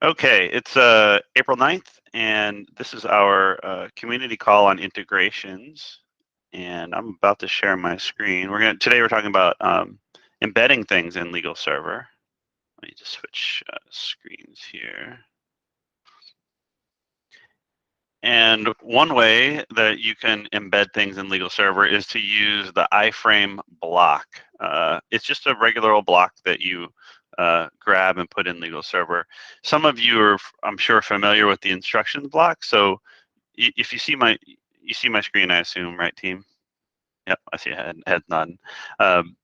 Okay, it's April 9th, and this is our community call on integrations. And I'm about to share my screen. Today we're talking about embedding things in LegalServer. Let me just switch screens here. And one way that you can embed things in LegalServer is to use the iframe block. It's just a regular old block that you grab and put in LegalServer. Some of you are, I'm sure, familiar with the instructions block. So if you see my screen, I assume, right, team? Yep, I see a head nodding.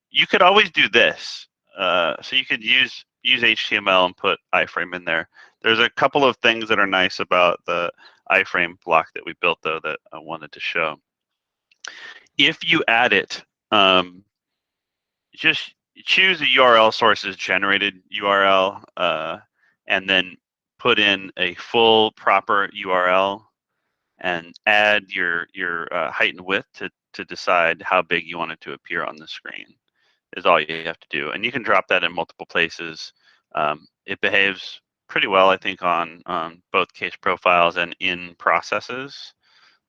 You could always do this. So you could use HTML and put iframe in there. There's a couple of things that are nice about the iframe block that we built, though, that I wanted to show. If you add it, just choose a URL sources generated URL, and then put in a full proper URL and add your height and width to decide how big you want it to appear on the screen is all you have to do. And you can drop that in multiple places. It behaves pretty well, I think, on both case profiles and in processes.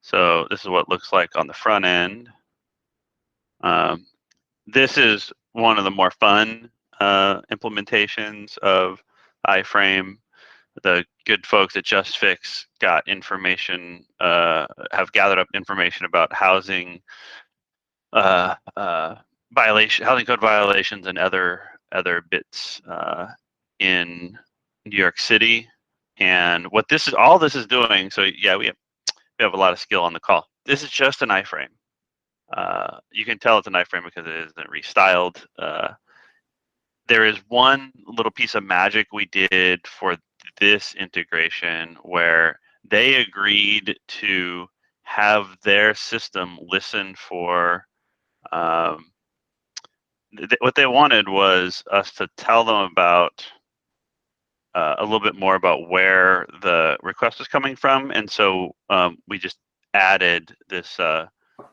So this is what it looks like on the front end. This is one of the more fun implementations of iframe. The good folks at JustFix got information, have gathered up information about housing housing code violations and other bits in New York City. And what all this is doing, so yeah, we have a lot of skill on the call. This is just an iframe. You can tell it's an iframe because it isn't restyled. There is one little piece of magic we did for this integration where they agreed to have their system listen for what they wanted was us to tell them about a little bit more about where the request was coming from, and so we just added this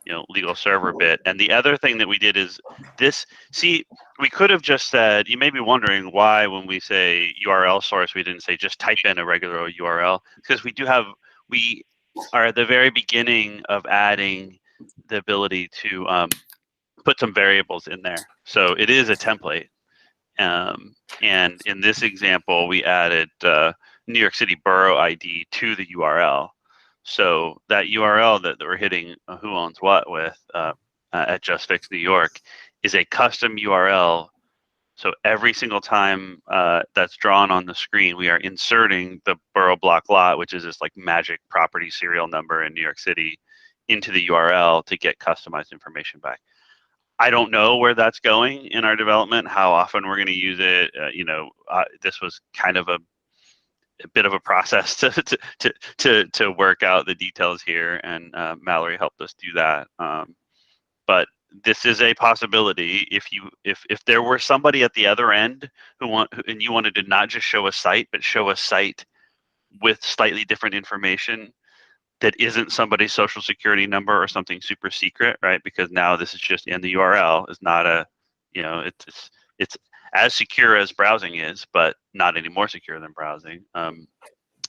LegalServer bit. And the other thing that we did is this. See, we could have just said, you may be wondering why when we say URL source, we didn't say just type in a regular URL, because we are at the very beginning of adding the ability to put some variables in there. So it is a template. And in this example, we added New York City Borough ID to the URL. So that URL that we're hitting who owns what with at JustFix New York is a custom URL. So every single time that's drawn on the screen, we are inserting the borough block lot, which is this like magic property serial number in New York City, into the URL to get customized information back. I don't know where that's going in our development, how often we're going to use it. This was kind of a bit of a process to work out the details here, and Mallory helped us do that. But this is a possibility. If there were somebody at the other end and you wanted to not just show a site, but show a site with slightly different information that isn't somebody's social security number or something super secret, right? Because now this is just in the URL. It's not it's as secure as browsing is, but not any more secure than browsing.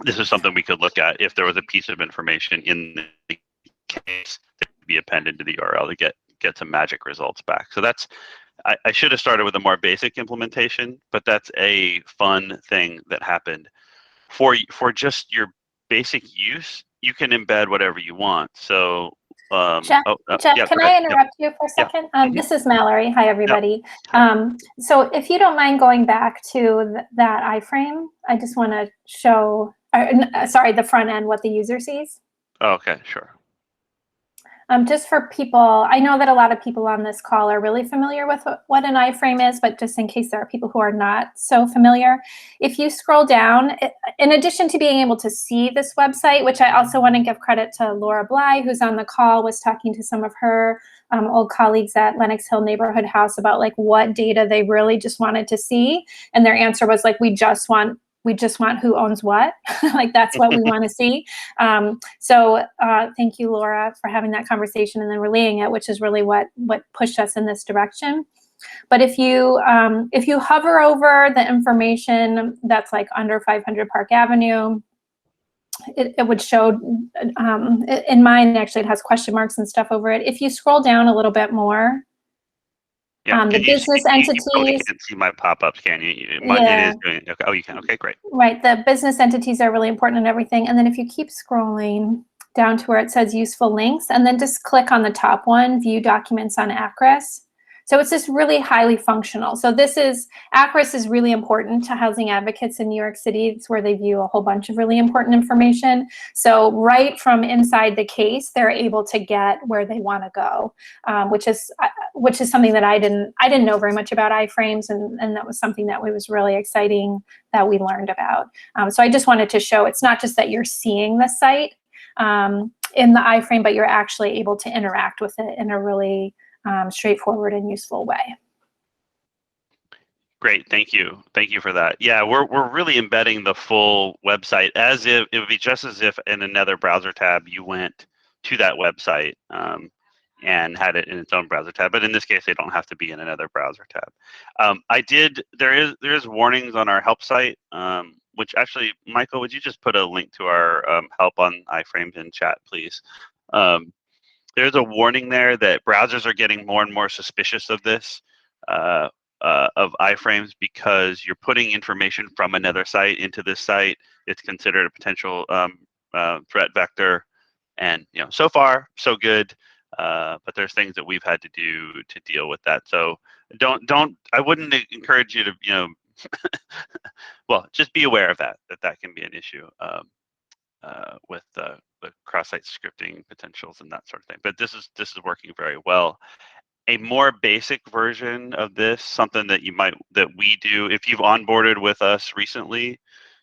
This is something we could look at if there was a piece of information in the case that could be appended to the URL to get some magic results back. So that's, I should have started with a more basic implementation, but that's a fun thing that happened. For just your basic use, you can embed whatever you want. So Jeff, yeah, can I interrupt you for a second? Yeah. This is Mallory. Hi, everybody. So if you don't mind going back to that iframe, I just want to show, sorry, the front end, what the user sees. Oh, okay, sure. Just for people, I know that a lot of people on this call are really familiar with what an iframe is, but just in case there are people who are not so familiar, if you scroll down, in addition to being able to see this website, which I also want to give credit to Laura Bly, who's on the call, was talking to some of her old colleagues at Lenox Hill Neighborhood House about like what data they really just wanted to see. And their answer was like, we just want who owns what. Like that's what we want to see. So thank you, Laura, for having that conversation and then relaying it, which is really what pushed us in this direction. But if you hover over the information that's like under 500 Park Avenue, it would show, in mine actually it has question marks and stuff over it. If you scroll down a little bit more, Yeah. the business entities. You probably can't see my pop-ups, can you? Yeah. It is doing. Okay. Oh, you can. Okay, great. Right. The business entities are really important and everything. And then if you keep scrolling down to where it says useful links, and then just click on the top one, view documents on ACRIS. So it's just really highly functional. So ACRIS is really important to housing advocates in New York City. It's where they view a whole bunch of really important information. So right from inside the case, they're able to get where they want to go, which is something that I didn't know very much about iframes, and that was something that was really exciting that we learned about. So I just wanted to show it's not just that you're seeing the site in the iframe, but you're actually able to interact with it in a really straightforward and useful way. Great, thank you for that. Yeah, we're really embedding the full website as if it would be just as if in another browser tab you went to that website and had it in its own browser tab. But in this case, they don't have to be in another browser tab. There is warnings on our help site, which actually, Michael, would you just put a link to our help on iframes in chat, please? There's a warning there that browsers are getting more and more suspicious of this, of iframes, because you're putting information from another site into this site. It's considered a potential threat vector, and so far so good. But there's things that we've had to do to deal with that. So I wouldn't encourage you to well, just be aware of that can be an issue with the cross-site scripting potentials and that sort of thing. But this is working very well. A more basic version of this, something that we do, if you've onboarded with us recently,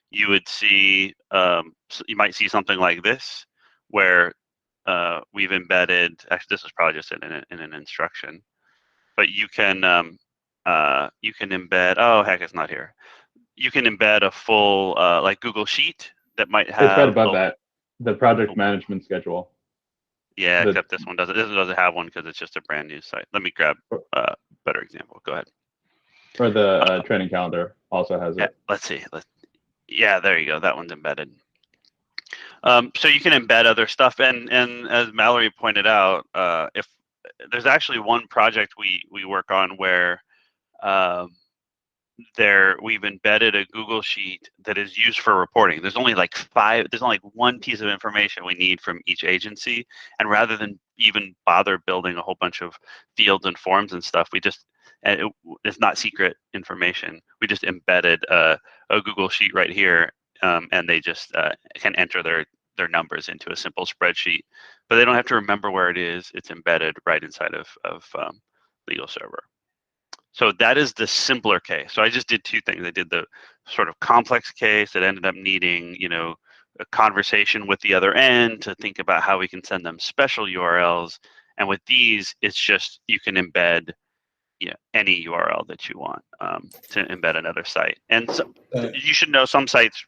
you would see you might see something like this, where we've embedded. Actually, this is probably just in an instruction, but you can embed. Oh heck, it's not here. You can embed a full like Google Sheet that might have. It's right above that, the project management schedule. Yeah, except this one doesn't. This doesn't have one because it's just a brand new site. Let me grab a better example. Go ahead. Or the training calendar also has it. Let's see. Yeah, there you go. That one's embedded. So you can embed other stuff, and as Mallory pointed out, if there's actually one project we work on where we've embedded a Google Sheet that is used for reporting. There's only like one piece of information we need from each agency, and rather than even bother building a whole bunch of fields and forms and stuff, it's not secret information. We just embedded a Google Sheet right here, and they just can enter their numbers into a simple spreadsheet, but they don't have to remember where it is. It's embedded right inside of LegalServer. So that is the simpler case. So I just did two things. I did the sort of complex case that ended up needing, a conversation with the other end to think about how we can send them special URLs. And with these, it's just you can embed, any URL that you want to embed another site. And so you should know some sites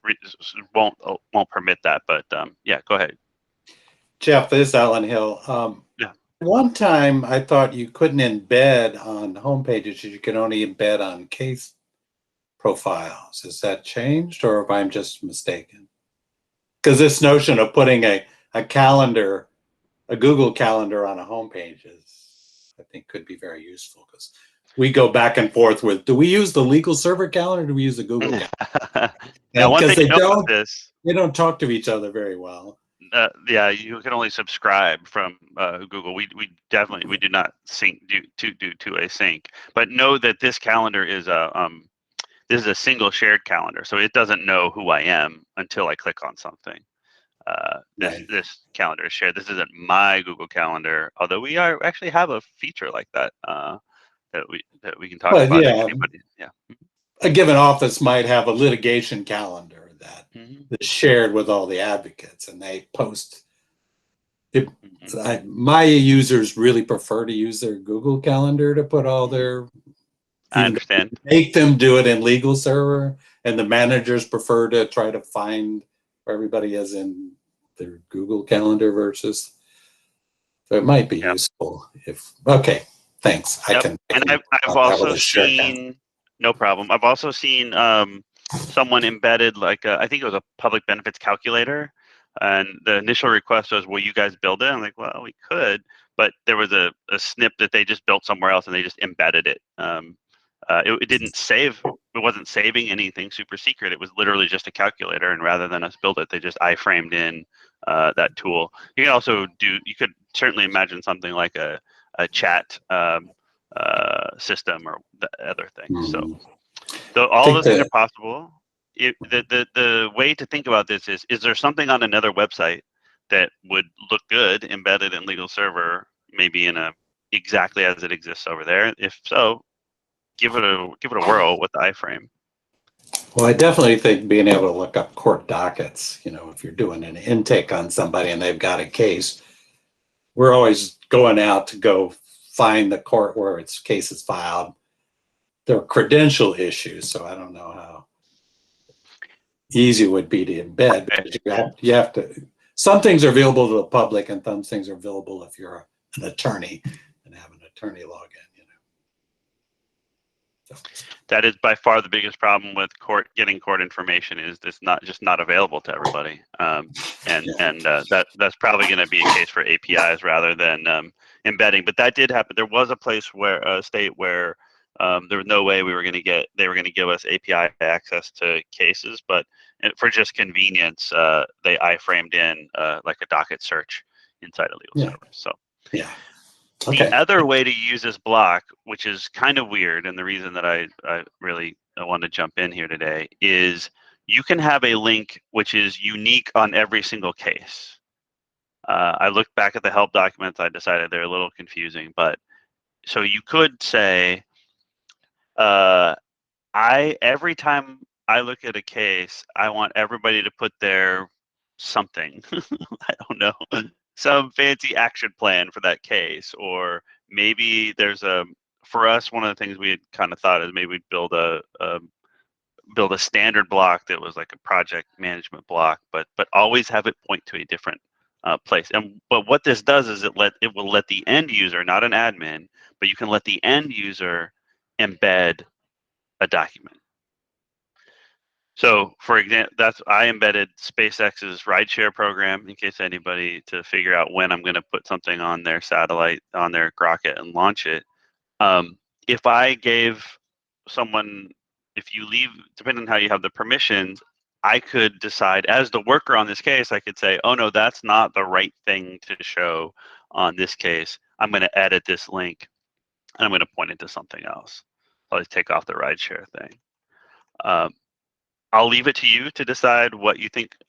won't permit that. But yeah, go ahead. Jeff, this is Alan Hill. Yeah. One time I thought you couldn't embed on home pages, you could only embed on case profiles. Has that changed, or if I'm just mistaken? Because this notion of putting a calendar, a Google calendar on a home page I think could be very useful, because we go back and forth with, do we use the LegalServer calendar or do we use the Google calendar? Now, one thing they don't talk to each other very well. Yeah, you can only subscribe from Google. We do not do a sync. But know that this calendar is a single shared calendar, so it doesn't know who I am until I click on something. This calendar is shared. This isn't my Google Calendar, although we actually have a feature like that that we can talk about. Yeah. Anybody. Yeah. A given office might have a litigation calendar that's shared with all the advocates, and they post. My users really prefer to use their Google Calendar to put all their. I understand. Make them do it in LegalServer, and the managers prefer to try to find where everybody is in their Google Calendar versus. So it might be useful if. Okay. Thanks. I Yep. can. And I've that also with a share account. seen, no problem. I've also seen someone embedded like I think it was a public benefits calculator, and the initial request was, "Will you guys build it?" I'm like, "Well, we could," but there was a snip that they just built somewhere else, and they just embedded it. It didn't save. It wasn't saving anything super secret. It was literally just a calculator, and rather than us build it, they just iframed in that tool. You can also do. You could certainly imagine something like a chat system or the other things. So all those things are possible. The way to think about this is there something on another website that would look good embedded in LegalServer, maybe in a exactly as it exists over there? If so, give it a whirl with the iframe. Well, I definitely think being able to look up court dockets, if you're doing an intake on somebody and they've got a case, we're always going out to go find the court where its case is filed. There are credential issues, so I don't know how easy it would be to embed. But you have to. Some things are available to the public, and some things are available if you're an attorney and have an attorney log in. So. That is by far the biggest problem with getting court information is it's not available to everybody, that's probably going to be a case for APIs rather than embedding. But that did happen. There was a state where there was no way they were going to give us API access to cases, but for just convenience, they iframed in like a docket search inside of LegalServer. So yeah. Okay. The other way to use this block, which is kind of weird, and the reason that I really want to jump in here today, is you can have a link which is unique on every single case. I looked back at the help documents. I decided they're a little confusing, but so you could say, every time I look at a case, I want everybody to put their something. I don't know. Some fancy action plan for that case, or maybe there's for us, one of the things we had kind of thought is maybe we'd build a standard block that was like a project management block, but always have it point to a different place. But what this does is it will let the end user, not an admin, but you can let the end user embed a document. So, for example, I embedded SpaceX's rideshare program in case anybody to figure out when I'm going to put something on their satellite, on their rocket, and launch it. If I gave someone, if you leave, depending on how you have the permissions, I could decide as the worker on this case, I could say, oh no, that's not the right thing to show on this case. I'm going to edit this link and I'm going to point it to something else. I'll just take off the rideshare thing. I'll leave it to you to decide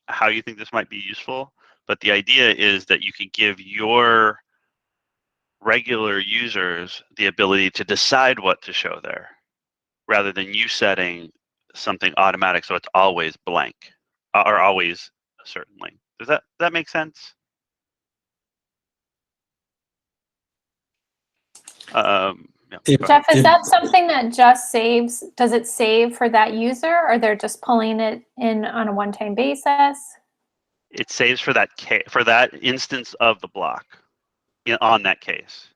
how you think this might be useful. But the idea is that you can give your regular users the ability to decide what to show there, rather than you setting something automatic so it's always blank or always a certain link. Does that make sense? Yeah, Jeff, is that something that just saves? Does it save for that user, or they're just pulling it in on a one-time basis? It saves for that instance of the block on that case.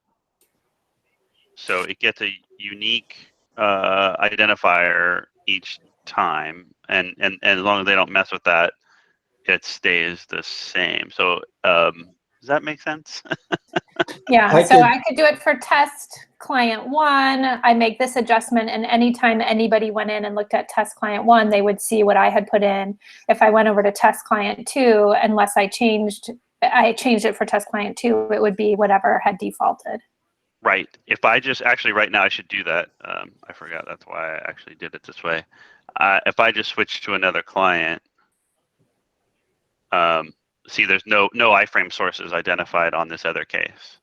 So it gets a unique identifier each time, and as long as they don't mess with that, it stays the same. So does that make sense? Yeah, I could do it for test client 1. I make this adjustment, and anytime anybody went in and looked at test client 1, they would see what I had put in. If I went over to test client 2, unless I changed it for test client 2, it would be whatever had defaulted. Right. If I just right now I should do that. I forgot. That's why I actually did it this way. If I just switch to another client, see, there's no iframe sources identified on this other case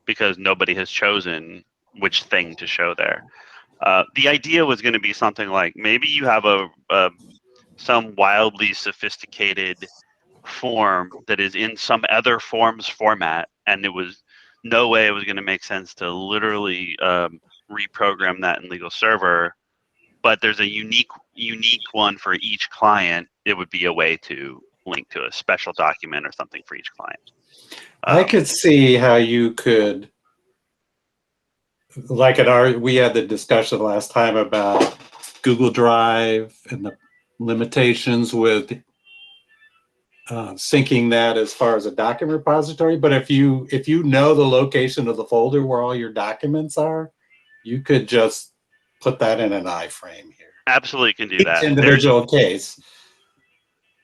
because nobody has chosen which thing to show there. The idea was going to be something like maybe you have some wildly sophisticated form that is in some other forms format, and it was no way it was going to make sense to literally reprogram that in LegalServer, but there's a unique one for each client. It would be a way to link to a special document or something for each client. I could see how you could like we had the discussion last time about Google Drive and the limitations with syncing that as far as a document repository. But if you know the location of the folder where all your documents are, you could just put that in an iframe here. Absolutely can do Each that. individual case.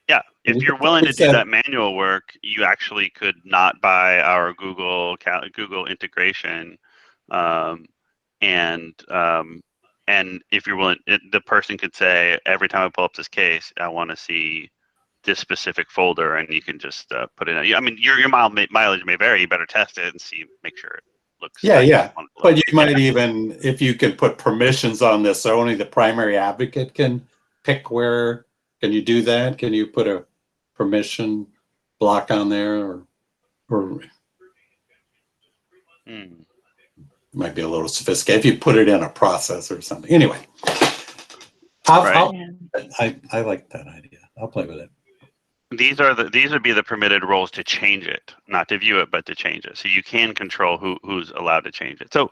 Yeah, if You you're could willing to do set- that manual work, you actually could not buy our Google integration, and if you're willing, the person could say, every time I pull up this case, I want to see this specific folder, and you can just put it in. I mean, your mileage may vary. You better test it and see, make sure it looks. Yeah. But you might even, if you can put permissions on this, so only the primary advocate can pick where. Can you do that? Can you put a permission block on there, or it might be a little sophisticated if you put it in a process or something. Anyway, I like that idea. I'll play with it. These would be the permitted roles to change it, not to view it, but to change it. So you can control who's allowed to change it. So,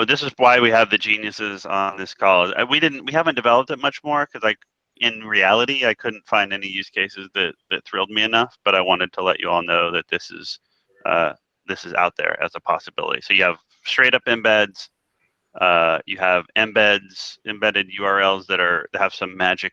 this is why we have the geniuses on this call. We haven't developed it much more because in reality, I couldn't find any use cases that thrilled me enough. But I wanted to let you all know that this is out there as a possibility. So you have straight up embeds. You have embedded URLs that have some magic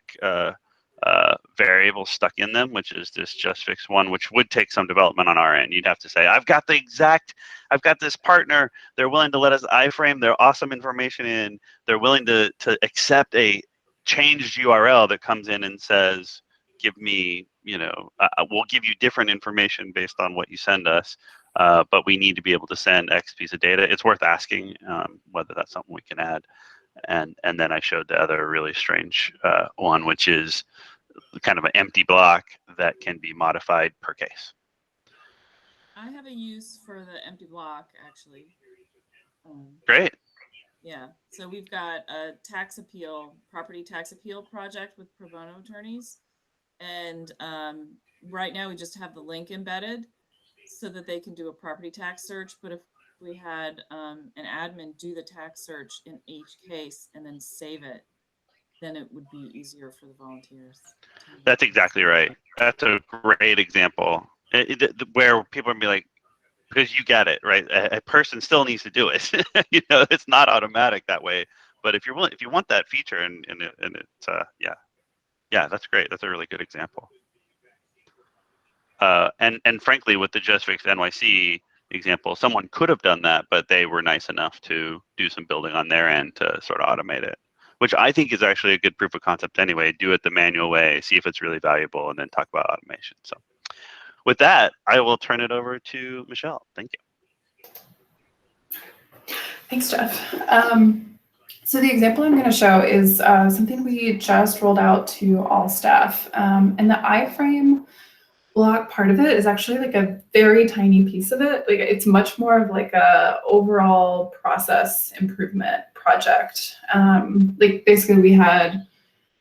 variable stuck in them, which is this JustFix one, which would take some development on our end. You'd have to say, I've got this partner. They're willing to let us iframe their awesome information in. They're willing to accept a changed URL that comes in and says, give me, we'll give you different information based on what you send us. But we need to be able to send X piece of data. It's worth asking whether that's something we can add. And then I showed the other really strange one, which is kind of an empty block that can be modified per case. I have a use for the empty block, actually. Great. Yeah, so we've got a property tax appeal project with pro bono attorneys. And right now we just have the link embedded so that they can do a property tax search. But if we had an admin do the tax search in each case and then save it, then it would be easier for the volunteers. That's exactly right. That's a great example where people would be like, because you get it, right? A person still needs to do it. It's not automatic that way. But if you want that feature, and it's that's great. That's a really good example. And frankly, with the JustFix NYC example, someone could have done that, but they were nice enough to do some building on their end to sort of automate it, which I think is actually a good proof of concept anyway. Do it the manual way, see if it's really valuable, and then talk about automation. So with that, I will turn it over to Michelle. Thank you. Thanks, Jeff. So the example I'm going to show is something we just rolled out to all staff. And the iframe block part of it is actually like a very tiny piece of it. Like it's much more of like a overall process improvement project. Like basically we had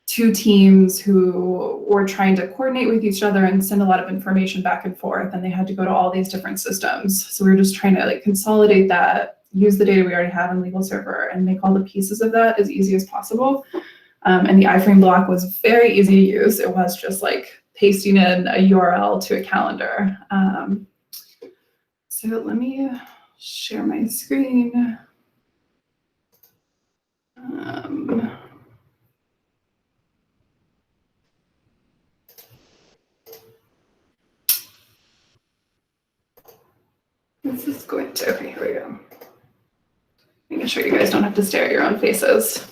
two teams who were trying to coordinate with each other and send a lot of information back and forth, and they had to go to all these different systems. So we were just trying to like consolidate that, use the data we already have in LegalServer, and make all the pieces of that as easy as possible. And the iframe block was very easy to use. It was just like pasting in a URL to a calendar. So let me share my screen. This is going to, okay, here we go. Making sure you guys don't have to stare at your own faces.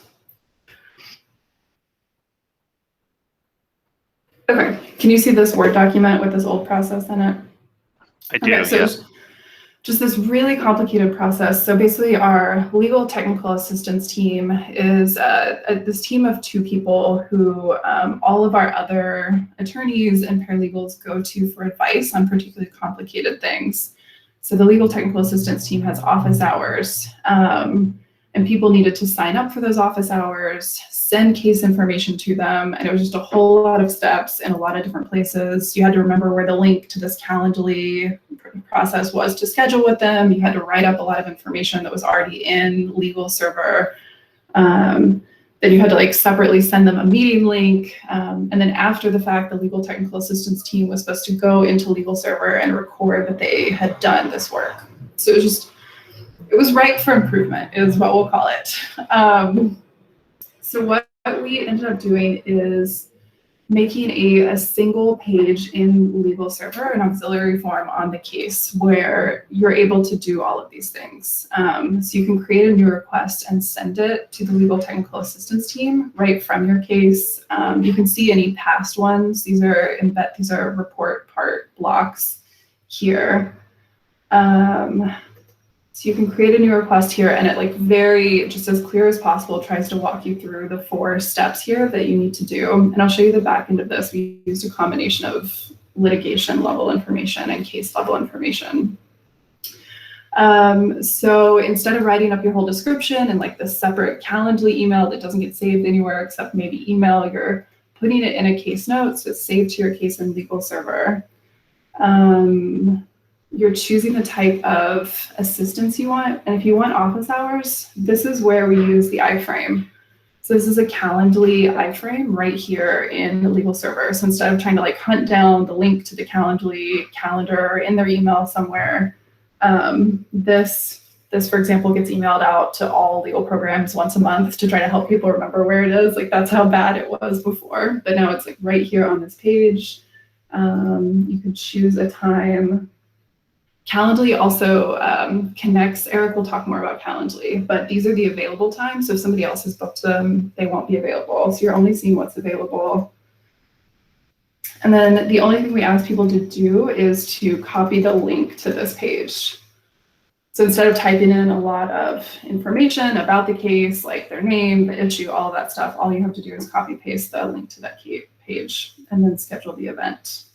Okay, can you see this Word document with this old process in it? I do, okay, so yeah. Just this really complicated process. So basically our legal technical assistance team is this team of 2 people who all of our other attorneys and paralegals go to for advice on particularly complicated things. So the legal technical assistance team has office hours. and people needed to sign up for those office hours, send case information to them, and it was just a whole lot of steps in a lot of different places. You had to remember where the link to this Calendly process was to schedule with them. You had to write up a lot of information that was already in LegalServer. Then you had to like separately send them a meeting link. And then after the fact, the legal technical assistance team was supposed to go into LegalServer and record that they had done this work. So it was ripe for improvement is what we'll call it. So what we ended up doing is making a single page in LegalServer, an auxiliary form on the case where you're able to do all of these things. So you can create a new request and send it to the legal technical assistance team right from your case. You can see any past ones. These are report part blocks here. So you can create a new request here, and it like just as clear as possible tries to walk you through the 4 steps here that you need to do. And I'll show you the back end of this. We used a combination of litigation level information and case level information. So instead of writing up your whole description and like this separate Calendly email that doesn't get saved anywhere except maybe email, you're putting it in a case note, so it's saved to your case in LegalServer. You're choosing the type of assistance you want. And if you want office hours, this is where we use the iframe. So this is a Calendly iframe right here in the LegalServer. So instead of trying to like hunt down the link to the Calendly calendar in their email somewhere, this, for example, gets emailed out to all legal programs once a month to try to help people remember where it is. Like that's how bad it was before, but now it's like right here on this page. You can choose a time. Calendly also connects. Eric will talk more about Calendly, but these are the available times. So if somebody else has booked them, they won't be available. So you're only seeing what's available. And then the only thing we ask people to do is to copy the link to this page. So instead of typing in a lot of information about the case, like their name, the issue, all of that stuff, all you have to do is copy paste the link to that page and then schedule the event.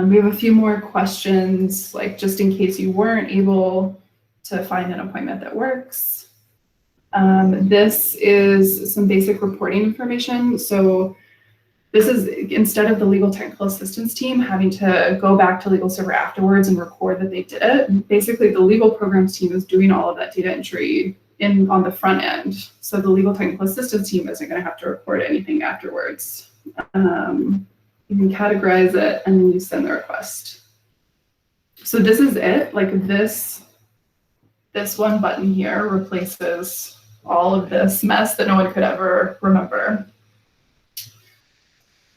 We have a few more questions, like just in case you weren't able to find an appointment that works. This is some basic reporting information. So this is instead of the legal technical assistance team having to go back to LegalServer afterwards and record that they did it, basically the legal programs team is doing all of that data entry on the front end. So the legal technical assistance team isn't going to have to record anything afterwards. You can categorize it and then you send the request. So this is it. Like this one button here replaces all of this mess that no one could ever remember.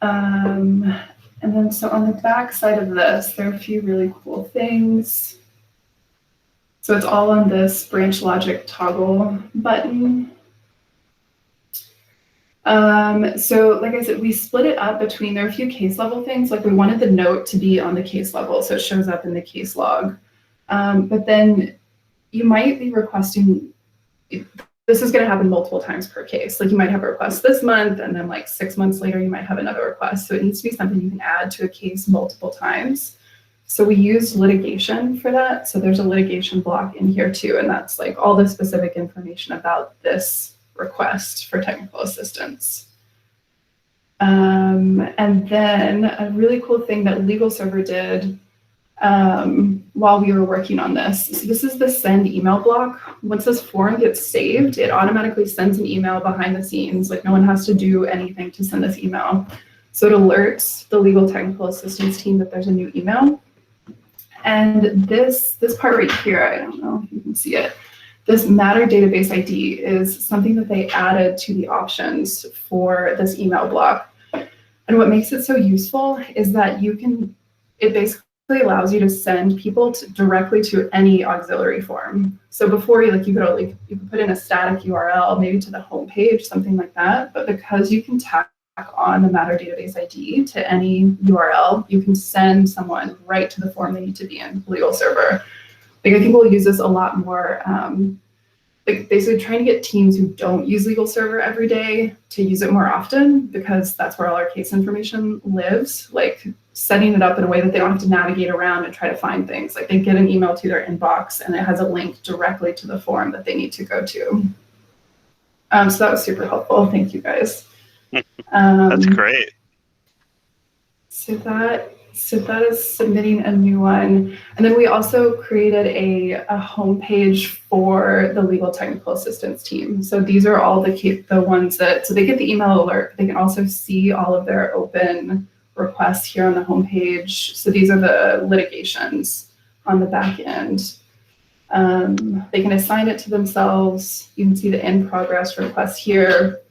And then so on the back side of this, there are a few really cool things. So it's all on this branch logic toggle button. So like I said, we split it up between, there are a few case level things, like we wanted the note to be on the case level, so it shows up in the case log. But then you might be requesting, this is going to happen multiple times per case. Like you might have a request this month, and then like 6 months later, you might have another request. So it needs to be something you can add to a case multiple times. So we used litigation for that. So there's a litigation block in here too, and that's like all the specific information about this request for technical assistance. And then a really cool thing that LegalServer did while we were working on this. So this is the send email block. Once this form gets saved, it automatically sends an email behind the scenes. Like no one has to do anything to send this email. So it alerts the legal technical assistance team that there's a new email. And this part right here, I don't know if you can see it. This matter database ID is something that they added to the options for this email block. And what makes it so useful is that it basically allows you to send people directly to any auxiliary form. So before you could put in a static URL, maybe to the home page, something like that. But because you can tack on the matter database ID to any URL, you can send someone right to the form they need to be in LegalServer. Like I think we'll use this a lot more, like basically trying to get teams who don't use LegalServer every day to use it more often, because that's where all our case information lives. Like setting it up in a way that they don't have to navigate around and try to find things. Like they get an email to their inbox and it has a link directly to the form that they need to go to. So that was super helpful. Thank you guys. That's great. So that is submitting a new one. And then we also created a homepage for the legal technical assistance team. So these are all the ones that, so they get the email alert, they can also see all of their open requests here on the homepage. So these are the litigations on the back end. They can assign it to themselves. You can see the in progress requests here.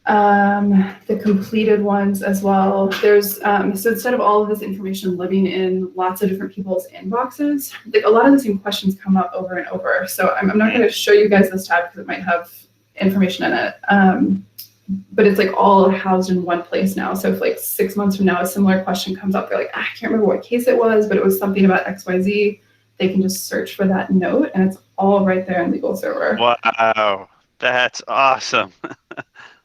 The completed ones as well. There's so instead of all of this information living in lots of different people's inboxes, like a lot of the same questions come up over and over. So I'm not going to show you guys this tab because it might have information in it. But it's like all housed in one place now. So if like 6 months from now a similar question comes up, they're like, I can't remember what case it was, but it was something about XYZ. They can just search for that note, and it's all right there in LegalServer. Wow, that's awesome.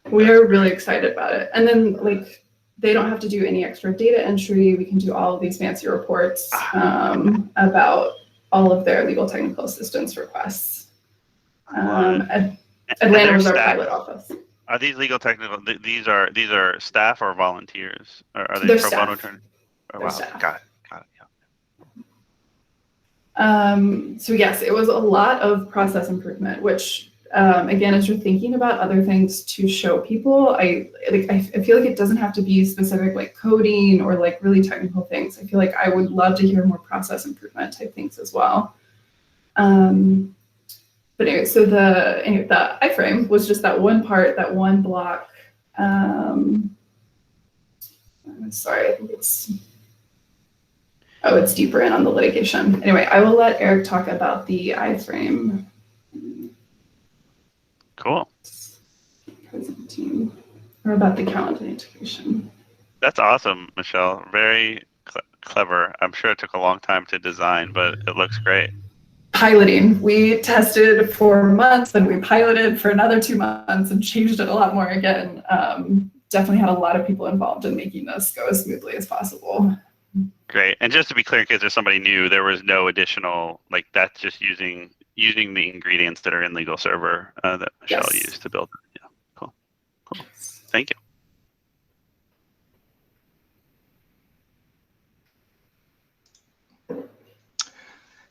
We are really excited about it. And then like they don't have to do any extra data entry. We can do all of these fancy reports about all of their legal technical assistance requests. Atlanta was our pilot office. Are these legal technical? These are staff or volunteers? Are they They're pro bono staff. attorneys? Oh, They're wow, staff. got it. Yeah. So yes, it was a lot of process improvement, which again, as you're thinking about other things to show people, I feel like it doesn't have to be specific like coding or like really technical things. I feel like I would love to hear more process improvement type things as well. But anyway, so the iframe was just that one part, that one block. I'm sorry, I think it's deeper in on the litigation. Anyway, I will let Eric talk about the iframe. Cool. Present team, or about the calendar integration. That's awesome, Michelle. Very clever. I'm sure it took a long time to design, but it looks great. Piloting. We tested for months, and we piloted for another 2 months and changed it a lot more again. Definitely had a lot of people involved in making this go as smoothly as possible. Great. And just to be clear, in case there's somebody new, there was no additional, like that's just using the ingredients that are in LegalServer that Michelle used to build. Yeah, cool. Thank you.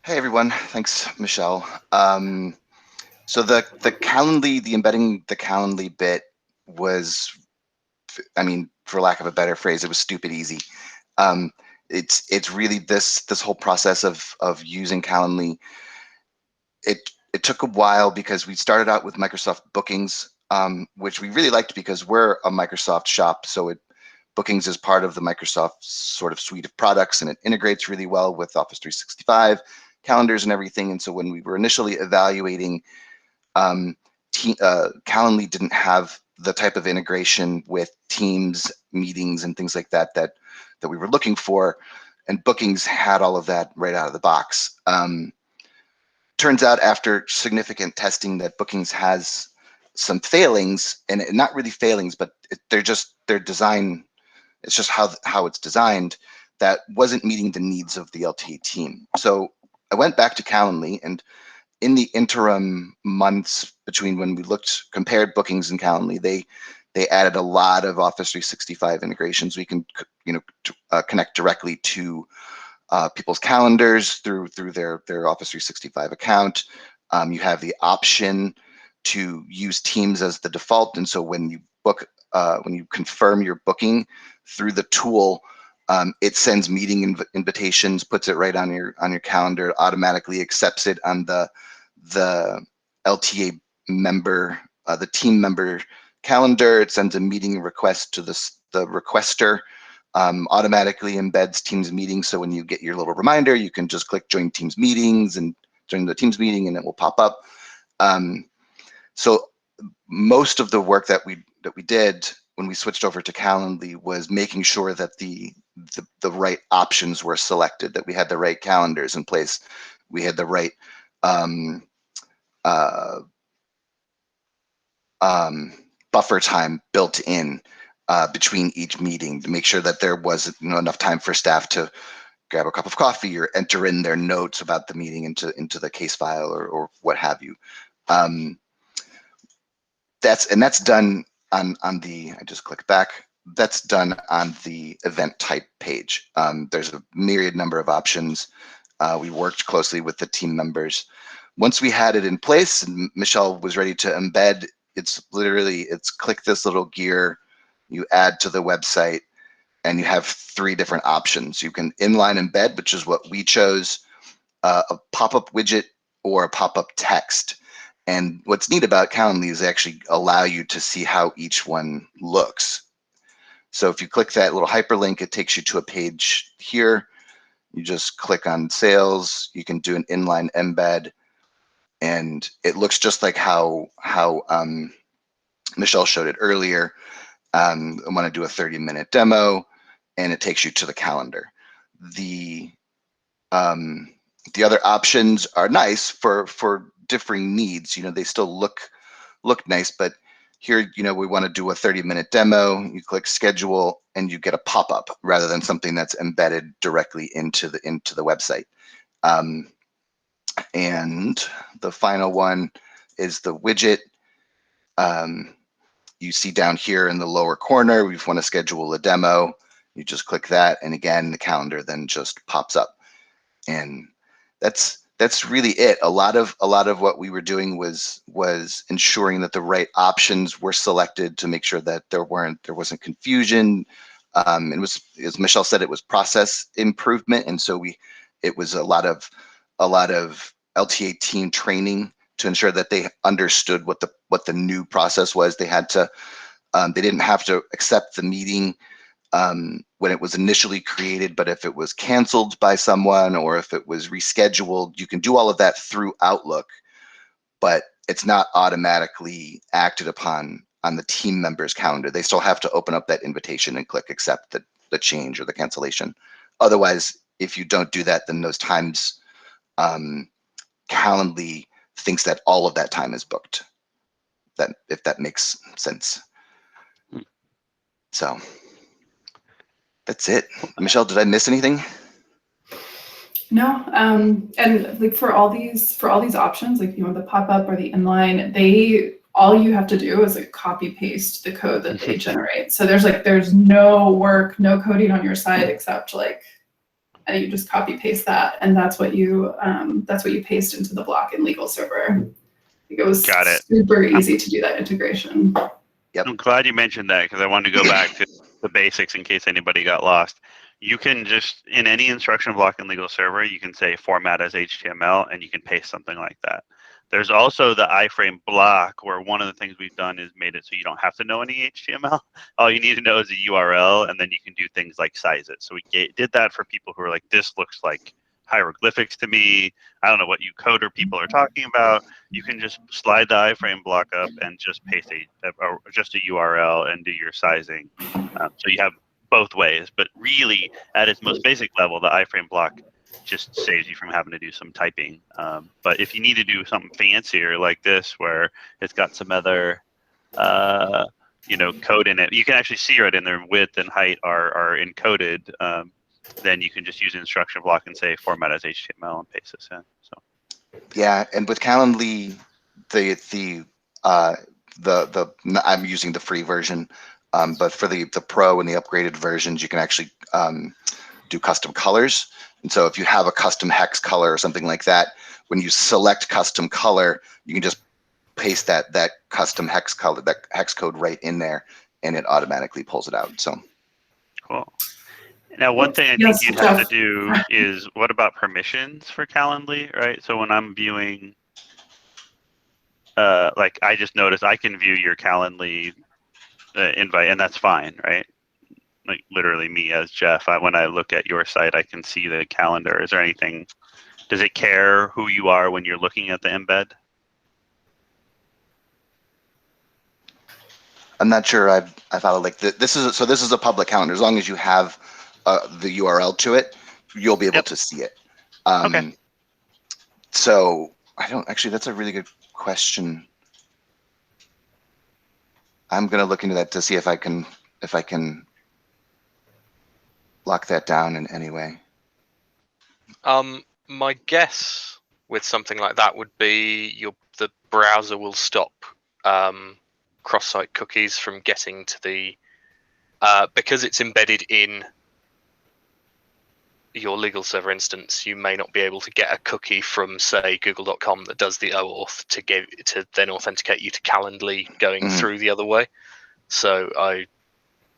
Hey everyone, thanks Michelle. So the Calendly, the embedding the Calendly bit was, I mean, for lack of a better phrase, it was stupid easy. It's really this whole process of using Calendly. It took a while because we started out with Microsoft Bookings, which we really liked because we're a Microsoft shop, so Bookings is part of the Microsoft sort of suite of products, and it integrates really well with Office 365 calendars and everything. And so when we were initially evaluating, Calendly didn't have the type of integration with Teams meetings and things like that that we were looking for, and Bookings had all of that right out of the box. Turns out after significant testing that Bookings has some failings, and not really failings, but their design. It's just how it's designed that wasn't meeting the needs of the LTA team. So I went back to Calendly, and in the interim months between when we compared Bookings and Calendly, they added a lot of Office 365 integrations. We can connect directly to people's calendars through their Office 365 account. You have the option to use Teams as the default, and so when you book, when you confirm your booking through the tool, it sends meeting invitations, puts it right on your calendar, automatically accepts it on the LTA member, the team member calendar. It sends a meeting request to the requester, automatically embeds Teams meetings. So when you get your little reminder, you can just click join Teams meetings and join the Teams meeting, and it will pop up. So most of the work that we did when we switched over to Calendly was making sure that the right options were selected, that we had the right calendars in place, we had the right buffer time built in. between each meeting to make sure that there was enough time for staff to grab a cup of coffee or enter in their notes about the meeting into the case file or what have you. That's done on the, I just click back, that's done on the event type page. There's a myriad number of options. We worked closely with the team members. Once we had it in place and Michelle was ready to embed, it's click this little gear, you add to the website, and you have 3 different options. You can inline embed, which is what we chose, a pop-up widget, or a pop-up text. And what's neat about Calendly is they actually allow you to see how each one looks. So if you click that little hyperlink, it takes you to a page here. You just click on sales. You can do an inline embed, and it looks just like how Michelle showed it earlier. I want to do a 30-minute demo, and it takes you to the calendar. The other options are nice for differing needs. They still look nice, but here, we want to do a 30-minute demo. You click schedule, and you get a pop-up rather than something that's embedded directly into the website. And the final one is the widget. You see down here in the lower corner, we want to schedule a demo. You just click that, and again, the calendar then just pops up. And that's really it. A lot of what we were doing was ensuring that the right options were selected to make sure that there wasn't confusion. It was, as Michelle said, it was process improvement, and so it was a lot of LTA team training to ensure that they understood what the new process was. They had to they didn't have to accept the meeting when it was initially created, but if it was canceled by someone or if it was rescheduled, you can do all of that through Outlook, but it's not automatically acted upon on the team member's calendar. They still have to open up that invitation and click accept the change or the cancellation. Otherwise, if you don't do that, then those times Calendly thinks that all of that time is booked. If that makes sense. So that's it. Michelle, did I miss anything? No, and like for all these options, like the pop-up or the inline, all you have to do is like copy paste the code that they generate. So there's no work, no coding on your side except you just copy paste that, and that's what you paste into the block in LegalServer. It was super easy to do that integration. Yep. I'm glad you mentioned that because I wanted to go back to the basics in case anybody got lost. You can just, in any instruction block in LegalServer, you can say format as HTML, and you can paste something like that. There's also the iframe block, where one of the things we've done is made it so you don't have to know any HTML. All you need to know is a URL, and then you can do things like size it. So we did that for people who are like, this looks like hieroglyphics to me. I don't know what you coder people are talking about. You can just slide the iframe block up and just paste just a URL and do your sizing. So you have both ways, but really at its most basic level, the iframe block just saves you from having to do some typing. But if you need to do something fancier like this, where it's got some other code in it, you can actually see right in there width and height are encoded. Then you can just use an instruction block and say format as HTML and paste this in. So yeah, and with Calendly, I'm using the free version, but for the pro and the upgraded versions, you can actually do custom colors. And so if you have a custom hex color or something like that, when you select custom color, you can just paste that custom hex color, that hex code right in there, and it automatically pulls it out. So cool. Now, one thing I think you'd have to do is, what about permissions for Calendly, right? So when I'm viewing, like I just noticed I can view your Calendly invite, and that's fine, right? Like literally me as Jeff, when I look at your site, I can see the calendar. Is there anything, does it care who you are when you're looking at the embed? I'm not sure I've followed, like this is a public calendar. As long as you have the URL to it, you'll be able to see it. Okay. So I don't actually, that's a really good question. I'm going to look into that to see if I can if I can lock that down in any way. My guess with something like that would be the browser will stop cross-site cookies from getting to the because it's embedded in your LegalServer instance. You may not be able to get a cookie from, say, google.com that does the OAuth to then authenticate you to Calendly going through the other way. So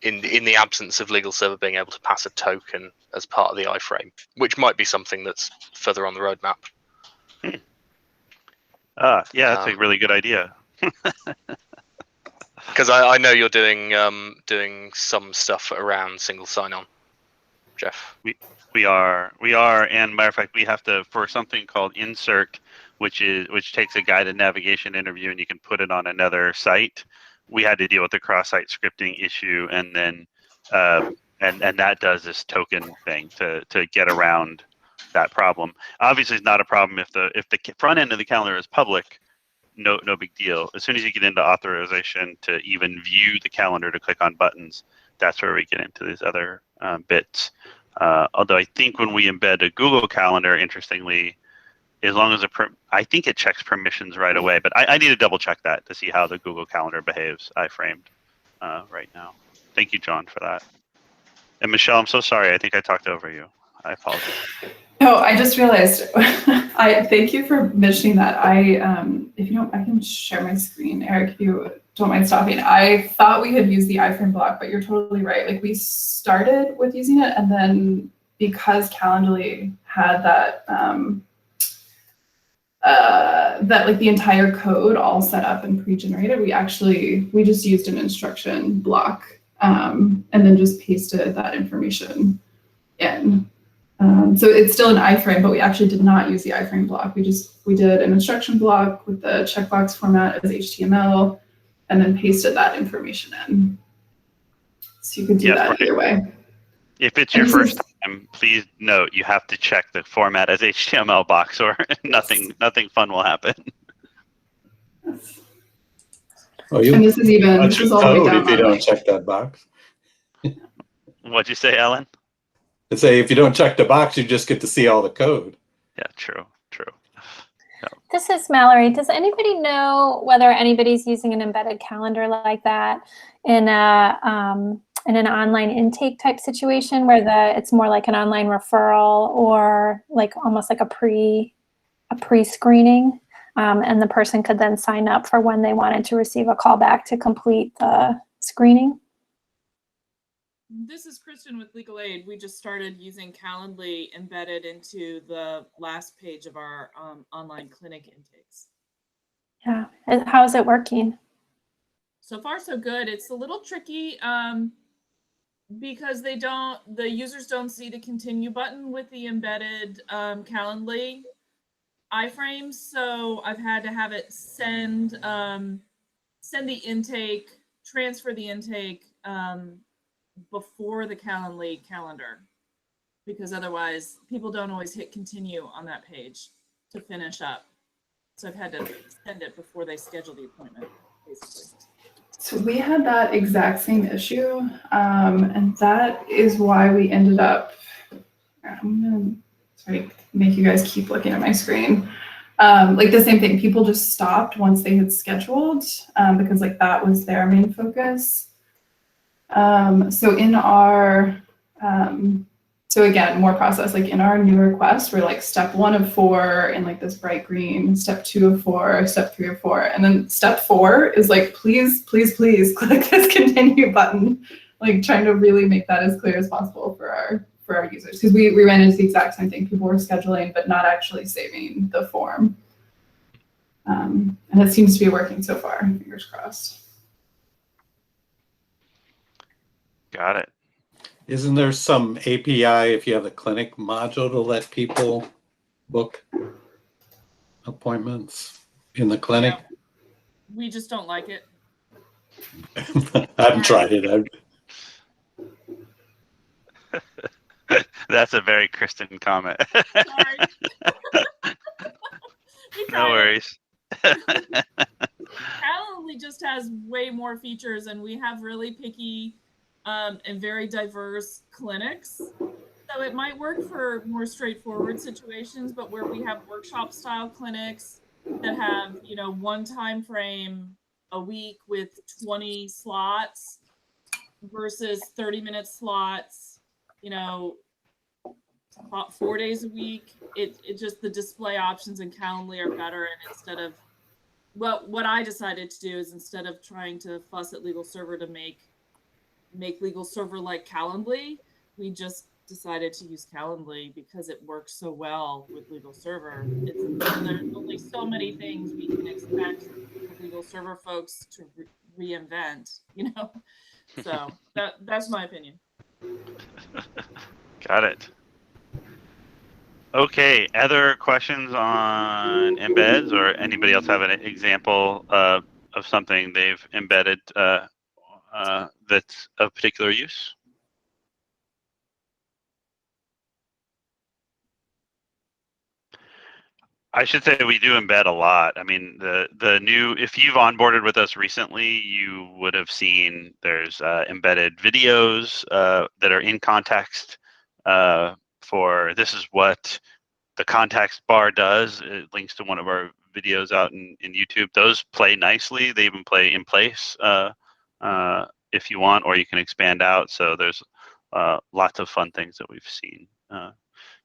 in the absence of LegalServer being able to pass a token as part of the iframe, which might be something that's further on the roadmap. Yeah, that's a really good idea. Because I know you're doing some stuff around single sign-on, Jeff. We are, and matter of fact, we have to, for something called insert, which takes a guided navigation interview and you can put it on another site. We had to deal with the cross-site scripting issue, and then and that does this token thing to get around that problem. Obviously, it's not a problem if the front end of the calendar is public. No big deal. As soon as you get into authorization to even view the calendar to click on buttons, that's where we get into these other bits. Although I think when we embed a Google Calendar, interestingly, as long as I think it checks permissions right away, but I need to double check that to see how the Google Calendar behaves iframed right now. Thank you, John, for that. And Michelle, I'm so sorry. I think I talked over you. I apologize. No, I just realized. I thank you for mentioning that. If you don't, I can share my screen, Eric, if you don't mind stopping. I thought we had used the iframe block, but you're totally right. Like, we started with using it, and then because Calendly had that that like the entire code all set up and pre-generated, we just used an instruction block and then just pasted that information in. So it's still an iframe, but we actually did not use the iframe block. We did an instruction block with the checkbox format as HTML, and then pasted that information in. So you could do that either way. If it's your first time, please note you have to check the format as HTML box, or nothing fun will happen. And this is all the way down if you don't check that box. What'd you say, Ellen? To say if you don't check the box, you just get to see all the code. Yeah, true. No. This is Mallory. Does anybody know whether anybody's using an embedded calendar like that in an online intake type situation where it's more like an online referral, or like almost like a pre-screening, and the person could then sign up for when they wanted to receive a call back to complete the screening? This is Kristen with Legal Aid. We just started using Calendly embedded into the last page of our online clinic intakes. Yeah, how is it working? So far, so good. It's a little tricky because the users don't see the continue button with the embedded Calendly iframes. So I've had to have it send the intake, transfer the intake before the Calendly calendar, because otherwise people don't always hit continue on that page to finish up. So I've had to send it before they schedule the appointment, basically. So we had that exact same issue, and that is why we ended up, I'm gonna make you guys keep looking at my screen. Like the same thing, people just stopped once they had scheduled, because like that was their main focus. So in our, so again, more process, like in our new request, we're like step 1 of 4 in like this bright green, step 2 of 4, step 3 of 4. And then step 4 is like, please, please, please click this continue button, like trying to really make that as clear as possible for our users. Because we ran into the exact same thing. People were scheduling, but not actually saving the form. And it seems to be working so far, fingers crossed. Got it. Isn't there some API if you have a clinic module to let people book appointments in the clinic? Yeah. We just don't like it. I haven't tried it. That's a very Kristen comment. Sorry. No worries. Calendly just has way more features, and we have really picky and very diverse clinics. So it might work for more straightforward situations, but where we have workshop style clinics that have, you know, one time frame a week with 20 slots versus 30-minute slots, you know, 4 days a week, it just, the display options in Calendly are better. And instead of what I decided to do is, instead of trying to fuss at LegalServer to make LegalServer like Calendly, we just decided to use Calendly because it works so well with LegalServer. There's only so many things we can expect the LegalServer folks to reinvent, you know. So that's my opinion. Got it. Okay, other questions on embeds, or anybody else have an example of something they've embedded that's of particular use? I should say we do embed a lot. I mean, the new, if you've onboarded with us recently, you would have seen there's embedded videos that are in context for this is what the context bar does. It links to one of our videos out in YouTube. Those play nicely. They even play in place if you want, or you can expand out. So there's lots of fun things that we've seen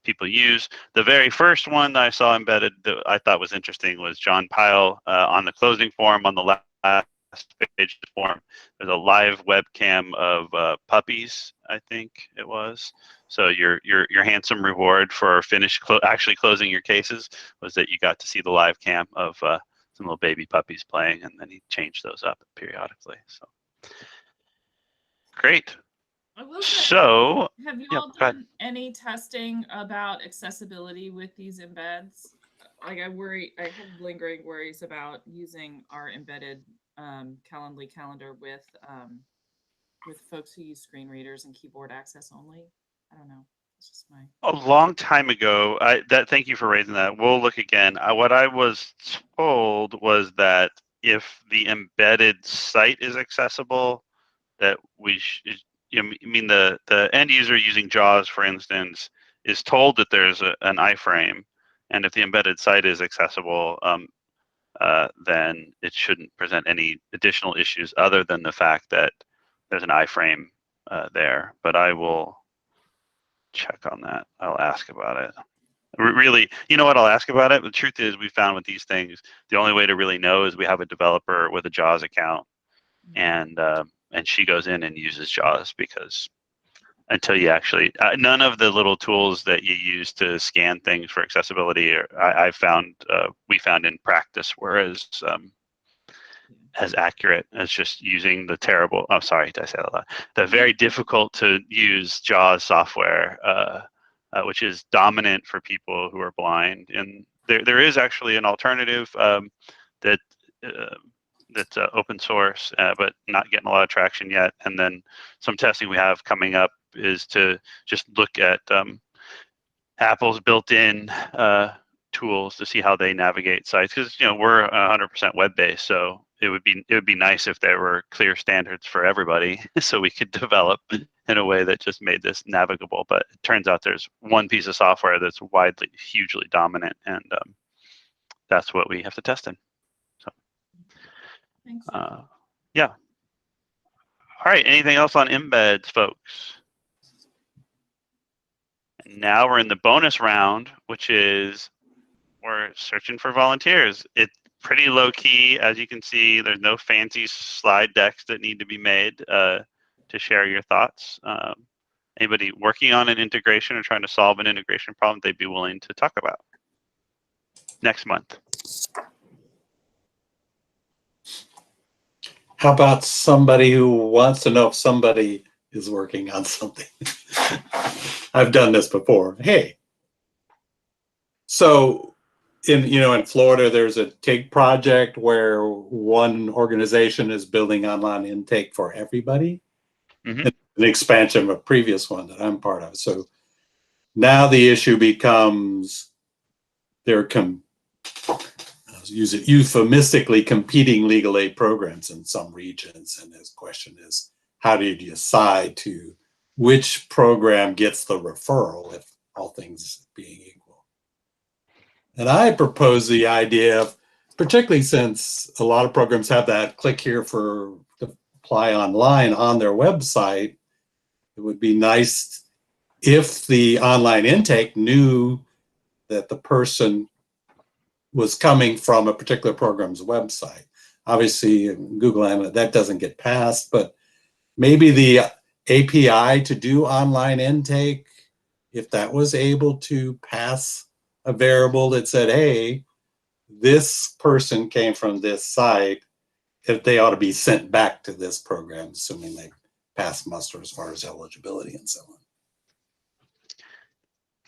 people use. The very first one that I saw embedded that I thought was interesting was John Pyle on the closing form on the last page of the form. There's a live webcam of puppies, I think it was. So your handsome reward for actually closing your cases was that you got to see the live cam of some little baby puppies playing, and then he changed those up periodically. So great. I will say, So have you yeah, all done any testing about accessibility with these embeds? Like, I have lingering worries about using our embedded Calendly calendar with folks who use screen readers and keyboard access only. I don't know. It's just my a long time ago. Thank you for raising that. We'll look again. What I was told was that if the embedded site is accessible, that we should. I mean, the end user using JAWS, for instance, is told that there's an iframe, and if the embedded site is accessible, then it shouldn't present any additional issues other than the fact that there's an iframe there. But I will check on that. I'll ask about it. Really, you know what? I'll ask about it. The truth is, we found with these things, the only way to really know is we have a developer with a JAWS account, and she goes in and uses JAWS, because until you actually, none of the little tools that you use to scan things for accessibility, we found in practice were as accurate as just using the terrible. Oh, sorry, did I say that loud? The very difficult to use JAWS software, which is dominant for people who are blind. And there is actually an alternative that. That's open source, but not getting a lot of traction yet. And then some testing we have coming up is to just look at Apple's built-in tools to see how they navigate sites, because we're 100% web-based, so it would be nice if there were clear standards for everybody, so we could develop in a way that just made this navigable. But it turns out there's one piece of software that's hugely dominant, and that's what we have to test in. Yeah. All right. Anything else on embeds, folks? And now we're in the bonus round, which is we're searching for volunteers. It's pretty low key, as you can see. There's no fancy slide decks that need to be made to share your thoughts. Anybody working on an integration or trying to solve an integration problem they'd be willing to talk about next month? How about somebody who wants to know if somebody is working on something? I've done this before. Hey, so in Florida, there's a TIG project where one organization is building online intake for everybody. Mm-hmm. An expansion of a previous one that I'm part of. So now the issue becomes use it euphemistically, competing legal aid programs in some regions, and his question is, how do you decide to which program gets the referral if all things being equal? And I propose the idea of, particularly since a lot of programs have that click here for to apply online on their website, it would be nice if the online intake knew that the person was coming from a particular program's website. Obviously, Google Analytics, that doesn't get passed, but maybe the API to do online intake, if that was able to pass a variable that said, hey, this person came from this site, if they ought to be sent back to this program, assuming they pass muster as far as eligibility and so on.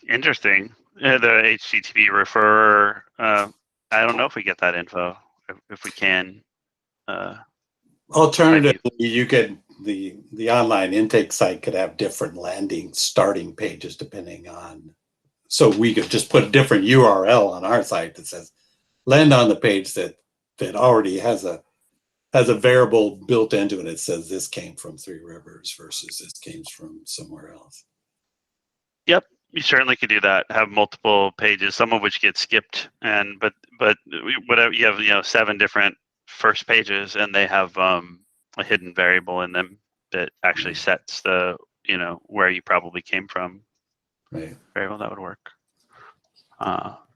Interesting. The HTTP referrer. I don't know if we get that info. If we can. Alternatively, you could the online intake site could have different landing starting pages depending on. So we could just put a different URL on our site that says land on the page that already has a variable built into it. It says this came from Three Rivers versus this came from somewhere else. Yep, you certainly could do that. Have multiple pages, some of which get skipped, and but whatever you have, 7 different first pages, and they have a hidden variable in them that actually sets the where you probably came from. Right. Variable that would work.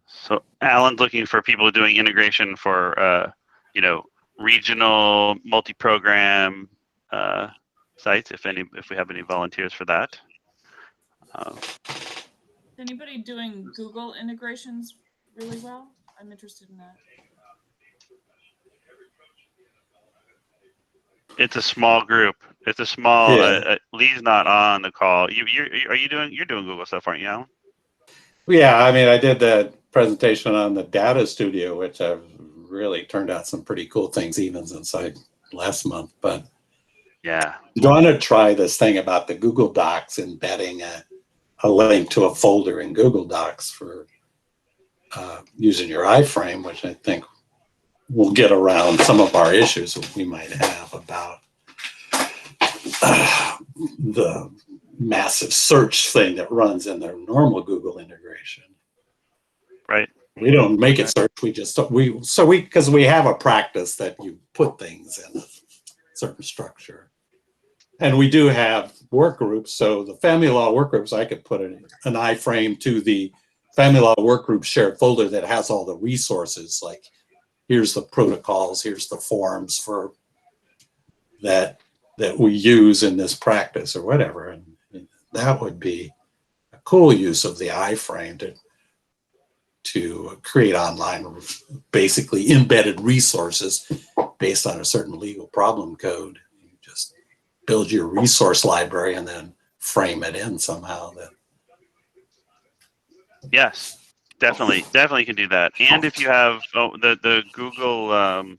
So Alan's looking for people doing integration for regional multi-program sites. If we have any volunteers for that. Is anybody doing Google integrations really well? I'm interested in that. It's a small group. It's a small. Yeah. Lee's not on the call. You're doing Google stuff, aren't you, Alan? Yeah, I mean, I did that presentation on the Data Studio, which have really turned out some pretty cool things even since last month. But yeah, you want to try this thing about the Google Docs embedding a link to a folder in Google Docs for using your iframe, which I think will get around some of our issues that we might have about the massive search thing that runs in their normal Google integration. right. We don't make it search. Because we have a practice that you put things in a certain structure. And we do have work groups. So the family law work groups, I could put an iframe to the family law work group shared folder that has all the resources. Like here's the protocols, here's the forms for that we use in this practice or whatever. And that would be a cool use of the iframe to create online, basically embedded resources based on a certain legal problem code. You just build your resource library and then frame it in somehow. Yes, definitely can do that. And if you have the Google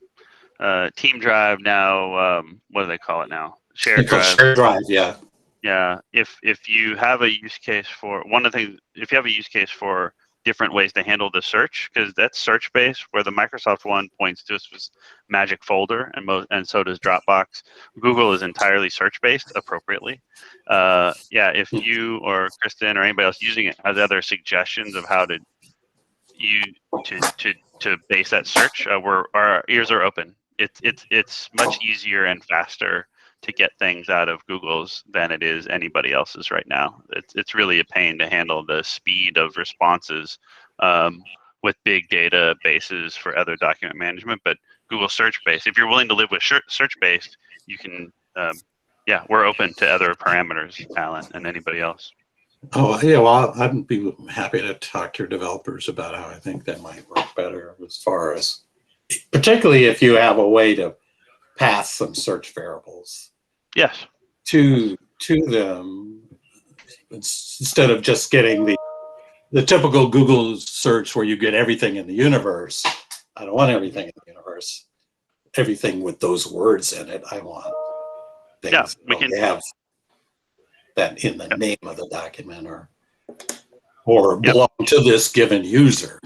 Team Drive now, what do they call it now? Shared Drive. Shared Drive, yeah. Yeah. If you have a use case for if you have a use case for different ways to handle the search, because that's search based, where the Microsoft one points to was magic folder, and so does Dropbox. Google is entirely search based appropriately. If you or Kristen or anybody else using it has other suggestions of how to base that search, our ears are open. It's much easier and faster to get things out of Google's than it is anybody else's right now. It's really a pain to handle the speed of responses with big databases for other document management. But Google search based, if you're willing to live with search based, you can. We're open to other parameters, Alan, and anybody else. Oh yeah, well, I'd be happy to talk to your developers about how I think that might work better, as far as, particularly if you have a way to pass some search variables. Yes. To them, instead of just getting the typical Google search where you get everything in the universe. I don't want everything in the universe. Everything with those words in it. I want things we can have that in the name of the document or belong to this given user.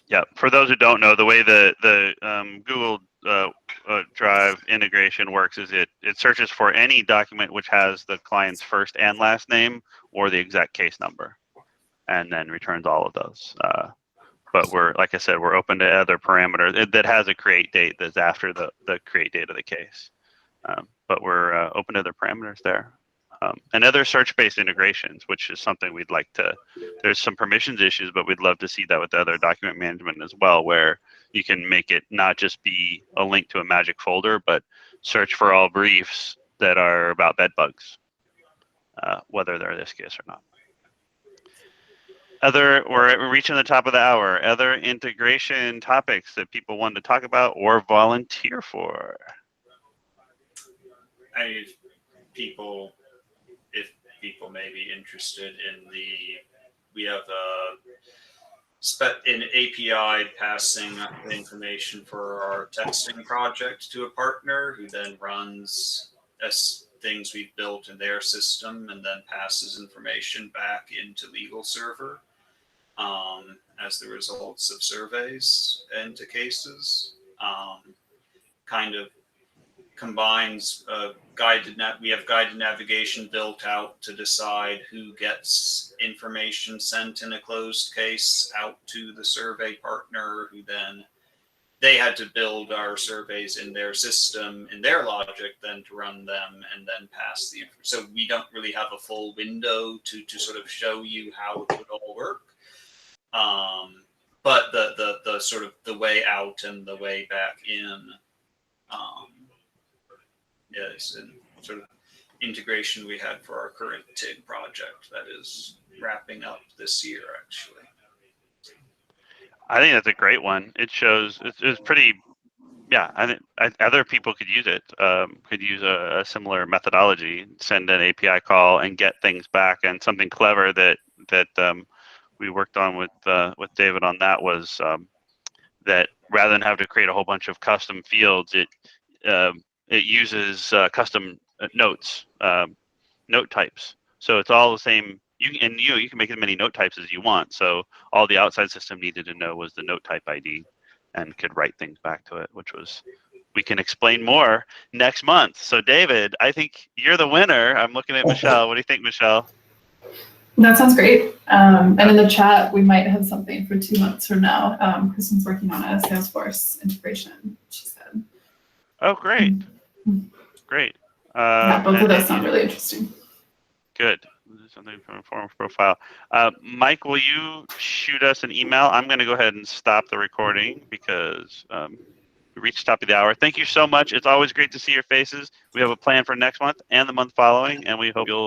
Yeah, for those who don't know, the way the Google Drive integration works is it searches for any document which has the client's first and last name or the exact case number, and then returns all of those. But like I said, we're open to other parameters that has a create date that's after the create date of the case. But we're open to other parameters there. And other search-based integrations, which is something we'd like to. There's some permissions issues, but we'd love to see that with other document management as well, where you can make it not just be a link to a magic folder, but search for all briefs that are about bed bugs, whether they're this case or not. We're reaching the top of the hour. Other integration topics that people want to talk about or volunteer for? If people may be interested in we have an API passing information for our texting project to a partner who then runs things we've built in their system and then passes information back into LegalServer as the results of surveys into cases. Kind of combines we have guided navigation built out to decide who gets information sent in a closed case out to the survey partner, who then they had to build our surveys in their system, in their logic, then to run them and then pass the information. So we don't really have a full window to sort of show you how it would all work. But the sort of the way out and the way back in is in sort of integration we had for our current TIG project that is wrapping up this year, actually. I think that's a great one. It shows it's pretty. Yeah, I think other people could use it. Could use a similar methodology, send an API call and get things back. And something clever that we worked on with David on that was that rather than have to create a whole bunch of custom fields, it uses custom notes, note types. So it's all the same. You can make as many note types as you want. So all the outside system needed to know was the note type ID, and could write things back to it, which was, we can explain more next month. So David, I think you're the winner. I'm looking at Michelle. What do you think, Michelle? That sounds great. And in the chat, we might have something for 2 months from now. Kristen's working on a Salesforce integration, she said. Oh, great. Great. Yeah, both of those sound really interesting. Good. Something from a form profile. Mike, will you shoot us an email? I'm going to go ahead and stop the recording because we reached the top of the hour. Thank you so much. It's always great to see your faces. We have a plan for next month and the month following, and we hope you'll